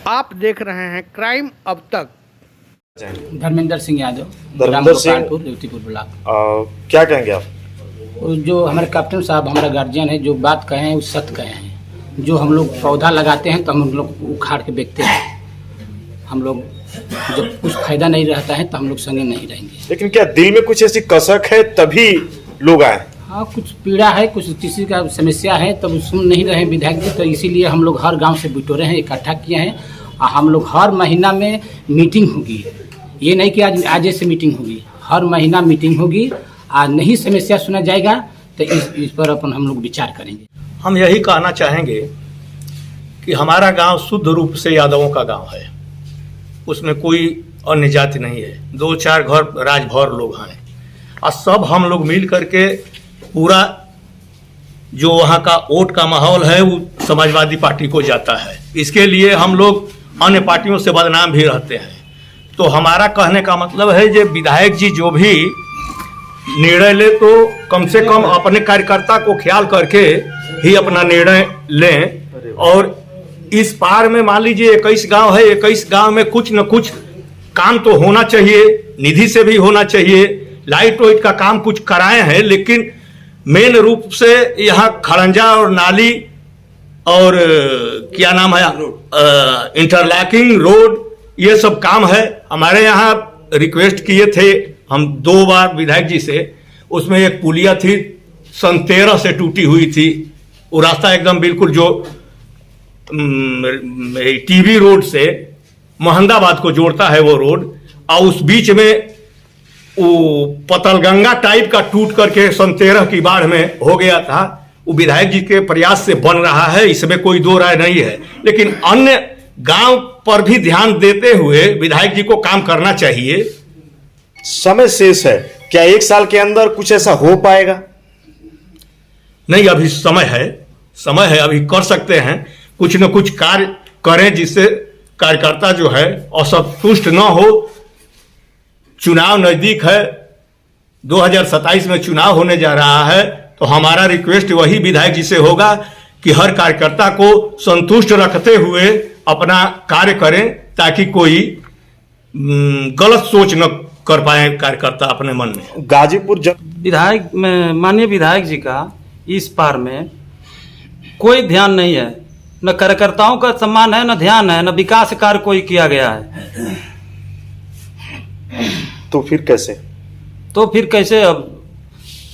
आप देख रहे हैं क्राइम अब तक। धर्मेंद्र सिंह यादव, धर्मेंद्र सिंह, रेवतीपुर ब्लॉक। क्या कहेंगे आप? जो हमारे कैप्टन साहब हमारा गार्जियन है, जो बात कहे हैं वो सत्य कहे हैं। जो हम लोग पौधा लगाते हैं तो हम लोग उखाड़ के बेचते हैं। हम लोग जब कुछ फायदा नहीं रहता है तो हम लोग संगे नहीं रहेंगे। लेकिन क्या दिल में कुछ ऐसी कसक है तभी लोग आए? हाँ, कुछ पीड़ा है, कुछ किसी का समस्या है, तब सुन नहीं रहे विधायक जी, तो इसीलिए हम लोग हर गांव से बिटोरे हैं, इकट्ठा किए हैं। और हम लोग हर महीना में मीटिंग होगी। ये नहीं कि आज से मीटिंग होगी, हर महीना मीटिंग होगी। आज नहीं समस्या सुना जाएगा तो इस पर अपन हम लोग विचार करेंगे। हम यही कहना चाहेंगे कि हमारा गांव शुद्ध रूप से यादवों का गांव है, उसमें कोई अन्य जाति नहीं है। 2-4 घर राजभर लोग हैं और सब हम लोग मिल करके पूरा जो वहाँ का वोट का माहौल है वो समाजवादी पार्टी को जाता है। इसके लिए हम लोग अन्य पार्टियों से बदनाम भी रहते हैं। तो हमारा कहने का मतलब है कि विधायक जी जो भी निर्णय ले तो कम से कम अपने कार्यकर्ता को ख्याल करके ही अपना निर्णय लें। और इस पार में मान लीजिए 21 गांव है, 21 गांव में कुछ न कुछ काम तो होना चाहिए, निधि से भी होना चाहिए। लाइट वाइट का काम कुछ कराए हैं, लेकिन मेन रूप से यहाँ खड़ंजा और नाली और क्या नाम है इंटरलॉकिंग रोड, ये सब काम है। हमारे यहाँ रिक्वेस्ट किए थे हम 2 बार विधायक जी से, उसमें एक पुलिया थी 13 से टूटी हुई थी। वो रास्ता एकदम बिल्कुल जो टीबी रोड से मोहम्मदाबाद को जोड़ता है वो रोड, और उस बीच में वो पतलगंगा टाइप का टूट करके 13 की बाढ़ में हो गया था। वो विधायक जी के प्रयास से बन रहा है, इसमें कोई दो राय नहीं है। लेकिन अन्य गांव पर भी ध्यान देते हुए विधायक जी को काम करना चाहिए। समय शेष है, क्या 1 साल के अंदर कुछ ऐसा हो पाएगा? नहीं, अभी समय है, अभी कर सकते हैं। कुछ न कुछ कार्य करें जिससे कार्यकर्ता जो है असंतुष्ट न हो। चुनाव नजदीक है, 2027 में चुनाव होने जा रहा है, तो हमारा रिक्वेस्ट वही विधायक जी से होगा कि हर कार्यकर्ता को संतुष्ट रखते हुए अपना कार्य करें, ताकि कोई गलत सोच न कर पाए कार्यकर्ता अपने मन में। गाजीपुर विधायक माननीय विधायक जी का इस पार में कोई ध्यान नहीं है, न कार्यकर्ताओं का सम्मान है, न ध्यान है, न विकास कार्य कोई किया गया है। तो फिर कैसे अब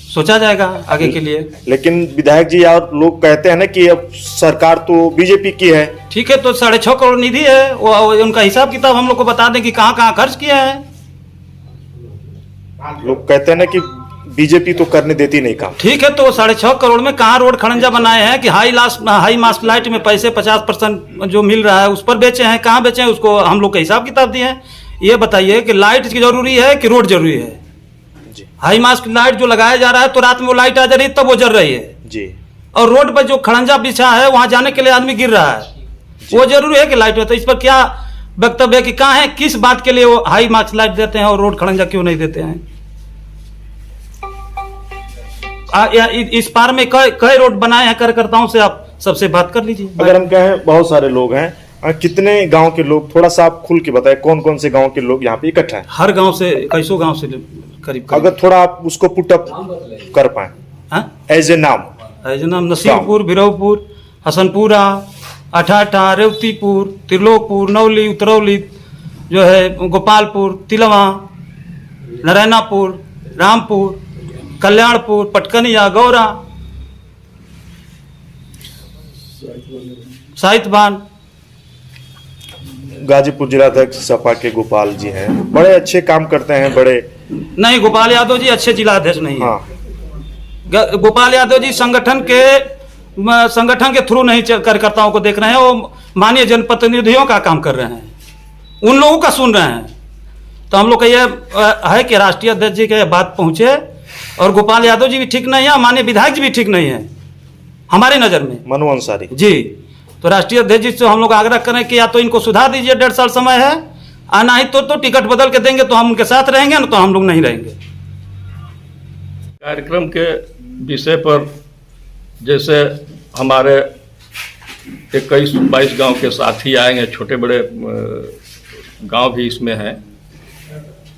सोचा जाएगा आगे के लिए। लेकिन विधायक जी और लोग कहते हैं ना कि अब सरकार तो बीजेपी की है। ठीक है, तो 6.5 करोड़ निधि है, वो उनका हिसाब किताब हम लोग को बता दें कि कहाँ खर्च किया है। लोग कहते हैं ना कि बीजेपी तो करने देती नहीं काम। ठीक है, तो 6.5 करोड़ में कहाँ रोड खड़ंजा बनाए हैं कि हाई मास्ट लाइट में पैसे 50% जो मिल रहा है उस पर बेचे हैं? कहाँ बेचे हैं उसको हम लोग का हिसाब किताब दिए हैं। ये बताइए कि लाइट की जरूरी है कि रोड जरूरी है? हाई मास्ट लाइट जो लगाया जा रहा है तो रात में वो लाइट आ जा रही है तब वो जल रही है जी, और रोड पर जो खड़ंजा बिछा है वहां जाने के लिए आदमी गिर रहा है, वो जरूरी है कि लाइट हो? तो इस पर क्या वक्तव्य है कि कहाँ है, किस बात के लिए वो हाई मास्ट लाइट देते हैं और रोड खड़ंजा क्यों नहीं देते हैं? इस पार में कई रोड बनाए हैं कार्यकर्ताओं से, आप सबसे बात कर लीजिए। अगर हम कहें बहुत सारे लोग हैं, कितने गांव के लोग, थोड़ा सा आप खुल के बताएं कौन कौन से गांव के लोग यहाँ पे इकट्ठा हैं? हर गांव से, कैसो गांव से करीब। अगर थोड़ा आप उसको पुट अप कर पाए एज ए नाम। नसीबपुर, बिरौपुर, हसनपुरा, अठाठा, रेवतीपुर, त्रिलोकपुर, नवली, उतरौली, जो है गोपालपुर, तिलवा, नारायणापुर, रामपुर, कल्याणपुर, पटकनिया, गौरा, साहितबान। गाजीपुर जिलाध्यक्ष सपा के गोपाल जी हैं, बड़े अच्छे काम करते हैं। नहीं, गोपाल यादव जी अच्छे जिलाध्यक्ष नहीं है। हाँ। गोपाल यादव जी संगठन के थ्रू नहीं कार्यकर्ताओं को देख रहे हैं, वो माननीय जनप्रतिनिधियों का काम कर रहे हैं, उन लोगों का सुन रहे हैं। तो हम लोग का यह है कि राष्ट्रीय अध्यक्ष जी के बात पहुंचे, और गोपाल यादव जी भी ठीक नहीं है, माननीय विधायक जी भी ठीक नहीं है हमारे नजर में, मनु अंसारी जी। तो राष्ट्रीय अध्यक्ष जी से हम लोग आग्रह करें कि या तो इनको सुधार दीजिए, 1.5 साल समय है, आना ही तो टिकट बदल के देंगे तो हम उनके साथ रहेंगे, ना तो हम लोग नहीं रहेंगे। कार्यक्रम के विषय पर जैसे हमारे 21-22 गांव के साथी आएंगे, छोटे बड़े गांव भी इसमें हैं।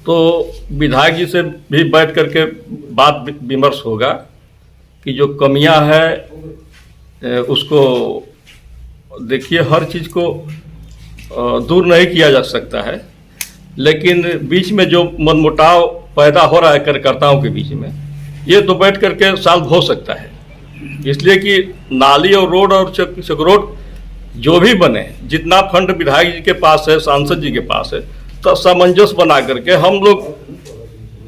तो विधायक जी से भी बैठ करके बात विमर्श होगा कि जो कमियां हैं उसको देखिए, हर चीज़ को दूर नहीं किया जा सकता है, लेकिन बीच में जो मनमुटाव पैदा हो रहा है कार्यकर्ताओं के बीच में, ये तो बैठ करके सॉल्व हो सकता है। इसलिए कि नाली और रोड और चकरोड जो भी बने, जितना फंड विधायक जी के पास है, सांसद जी के पास है, तो सामंजस्य बना करके हम लोग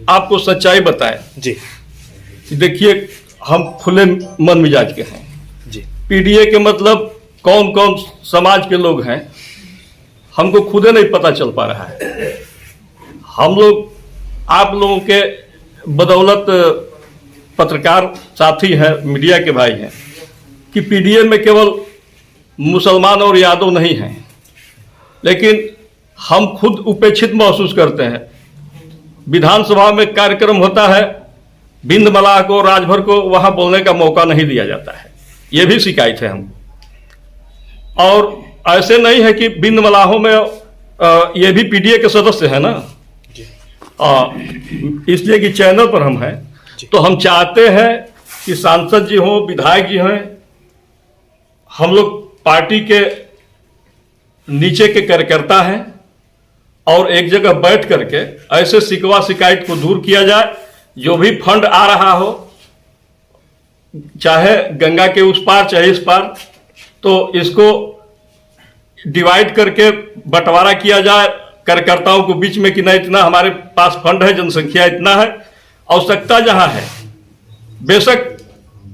आपको सच्चाई बताएं जी। कि देखिए, हम खुले मन मिजाज के हैं जी। पीडीए के मतलब कौन कौन समाज के लोग हैं हमको खुदे नहीं पता चल पा रहा है। हम लोग आप लोगों के बदौलत पत्रकार साथी हैं, मीडिया के भाई हैं, कि पीडीए में केवल मुसलमान और यादव नहीं हैं, लेकिन हम खुद उपेक्षित महसूस करते हैं। विधानसभा में कार्यक्रम होता है, बिंद मलाह को, राजभर को वहां बोलने का मौका नहीं दिया जाता है, ये भी शिकायत है हमको। और ऐसे नहीं है कि बिंद मलाहों में ये भी पीडीए के सदस्य है ना, इसलिए कि चैनल पर हम हैं, तो हम चाहते हैं कि सांसद जी हों, विधायक जी हैं, हम लोग पार्टी के नीचे के कार्यकर्ता हैं, और एक जगह बैठ करके ऐसे शिकवा शिकायत को दूर किया जाए। जो भी फंड आ रहा हो, चाहे गंगा के उस पार चाहे इस पार, तो इसको डिवाइड करके बंटवारा किया जाए कार्यकर्ताओं को बीच में कि नहीं, इतना हमारे पास फंड है, जनसंख्या इतना है, आवश्यकता जहां है, बेशक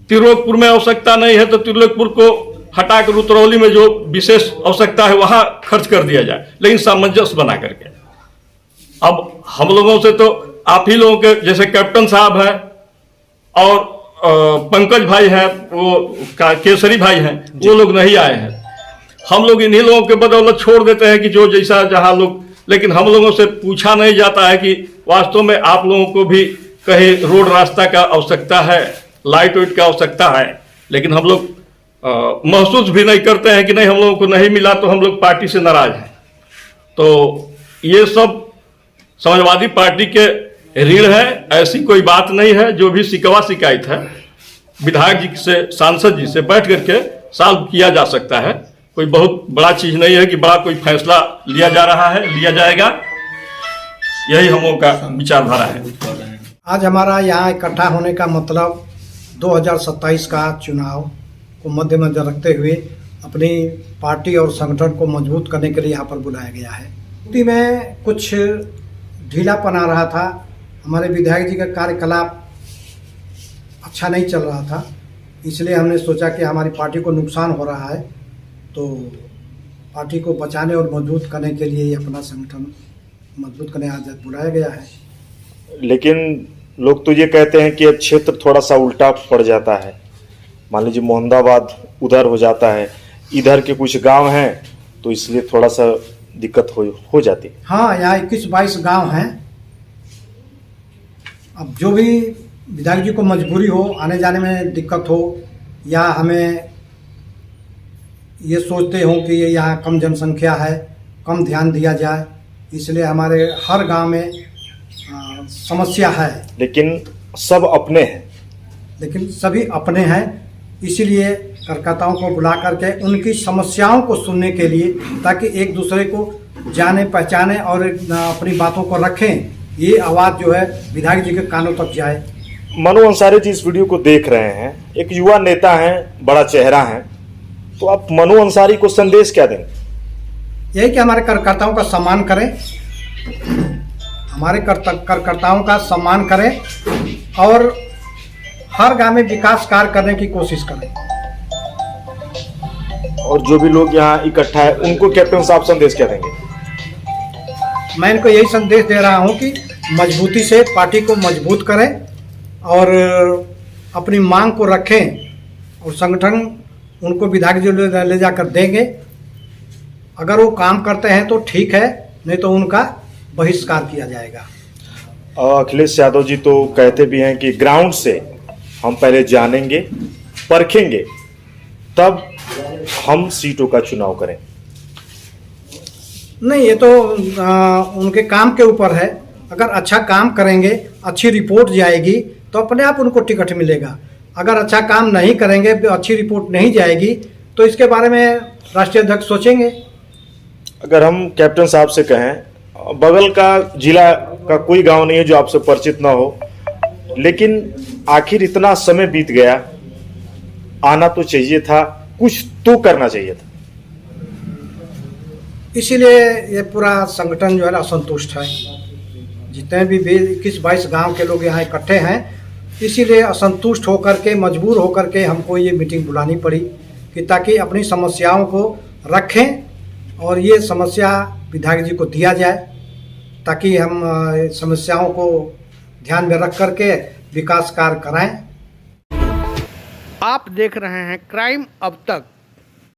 त्रिलोकपुर में आवश्यकता नहीं है तो त्रिलोकपुर को हटाकर उतरौली में जो विशेष आवश्यकता है वहां खर्च कर दिया जाए, लेकिन सामंजस्य बना करके। अब हम लोगों से तो आप ही लोगों के जैसे कैप्टन साहब हैं और पंकज भाई हैं, वो केसरी भाई हैं, वो लोग नहीं आए हैं। हम लोग इन्हीं लोगों के बदौलत छोड़ देते हैं कि जो जैसा जहां लोग, लेकिन हम लोगों से पूछा नहीं जाता है कि वास्तव में आप लोगों को भी कहीं रोड रास्ता का आवश्यकता है, लाइट वाइट का आवश्यकता है, लेकिन हम लोग महसूस भी नहीं करते हैं कि नहीं, हम लोगों को नहीं मिला तो हम लोग पार्टी से नाराज हैं। तो ये सब समाजवादी पार्टी के ऋण है, ऐसी कोई बात नहीं है। जो भी शिकवा शिकायत है विधायक जी से, सांसद जी से बैठ करके सॉल्व किया जा सकता है। कोई बहुत बड़ा चीज नहीं है कि बड़ा कोई फैसला लिया जा रहा है, लिया जाएगा, यही हम लोगों का विचारधारा है। आज हमारा यहाँ इकट्ठा होने का मतलब 2027 का चुनाव को मद्देनजर रखते हुए अपनी पार्टी और संगठन को मजबूत करने के लिए यहाँ पर बुलाया गया है। स्थिति में कुछ ढीलापन आ रहा था, हमारे विधायक जी का कार्यकलाप अच्छा नहीं चल रहा था, इसलिए हमने सोचा कि हमारी पार्टी को नुकसान हो रहा है, तो पार्टी को बचाने और मजबूत करने के लिए अपना संगठन मजबूत करने आज बुलाया गया है। लेकिन लोग तो ये कहते हैं कि क्षेत्र थोड़ा सा उल्टा पड़ जाता है, मान लीजिए मोहम्मदाबाद उधर हो जाता है, इधर के कुछ गांव हैं, तो इसलिए थोड़ा सा दिक्कत हो जाती है। हाँ, यहाँ 21-22 गांव हैं। अब जो भी विधायक जी को मजबूरी हो, आने जाने में दिक्कत हो, या हमें ये सोचते हो कि ये यहाँ कम जनसंख्या है, कम ध्यान दिया जाए, इसलिए हमारे हर गांव में समस्या है। लेकिन सब अपने हैं, लेकिन सभी अपने हैं, इसीलिए कार्यकर्ताओं को बुला करके उनकी समस्याओं को सुनने के लिए, ताकि एक दूसरे को जाने पहचाने और अपनी बातों को रखें, ये आवाज़ जो है विधायक जी के कानों तक जाए। मनु अंसारी जी इस वीडियो को देख रहे हैं, एक युवा नेता हैं, बड़ा चेहरा है, तो आप मनु अंसारी को संदेश क्या देंगे? यही कि हमारे कार्यकर्ताओं का सम्मान करें, हमारे कार्यकर्ताओं का सम्मान करें और हर गांव में विकास कार्य करने की कोशिश करें। और जो भी लोग यहाँ इकट्ठा है उनको कैप्टन साहब संदेश क्या देंगे? मैं इनको यही संदेश दे रहा हूँ कि मजबूती से पार्टी को मजबूत करें और अपनी मांग को रखें, और संगठन उनको विधायक जी ले जाकर देंगे। अगर वो काम करते हैं तो ठीक है, नहीं तो उनका बहिष्कार किया जाएगा। अखिलेश यादव जी तो कहते भी हैं कि ग्राउंड से हम पहले जानेंगे, परखेंगे, तब हम सीटों का चुनाव करें। नहीं, ये तो उनके काम के ऊपर है। अगर अच्छा काम करेंगे, अच्छी रिपोर्ट जाएगी तो अपने आप उनको टिकट मिलेगा। अगर अच्छा काम नहीं करेंगे, अच्छी रिपोर्ट नहीं जाएगी तो इसके बारे में राष्ट्रीय अध्यक्ष सोचेंगे। अगर हम कैप्टन साहब से कहें, बगल का जिला का कोई गांव नहीं है जो आपसे परिचित ना हो, लेकिन आखिर इतना समय बीत गया, आना तो चाहिए था, कुछ तो करना चाहिए था। इसीलिए ये पूरा संगठन जो है असंतुष्ट है। जितने भी 21-22 गांव के लोग यहाँ इकट्ठे हैं, इसीलिए असंतुष्ट होकर के, मजबूर होकर के हमको ये मीटिंग बुलानी पड़ी कि ताकि अपनी समस्याओं को रखें और ये समस्या विधायक जी को दिया जाए, ताकि हम समस्याओं को ध्यान में रख करके विकास कार्य कराएं। आप देख रहे हैं क्राइम अब तक।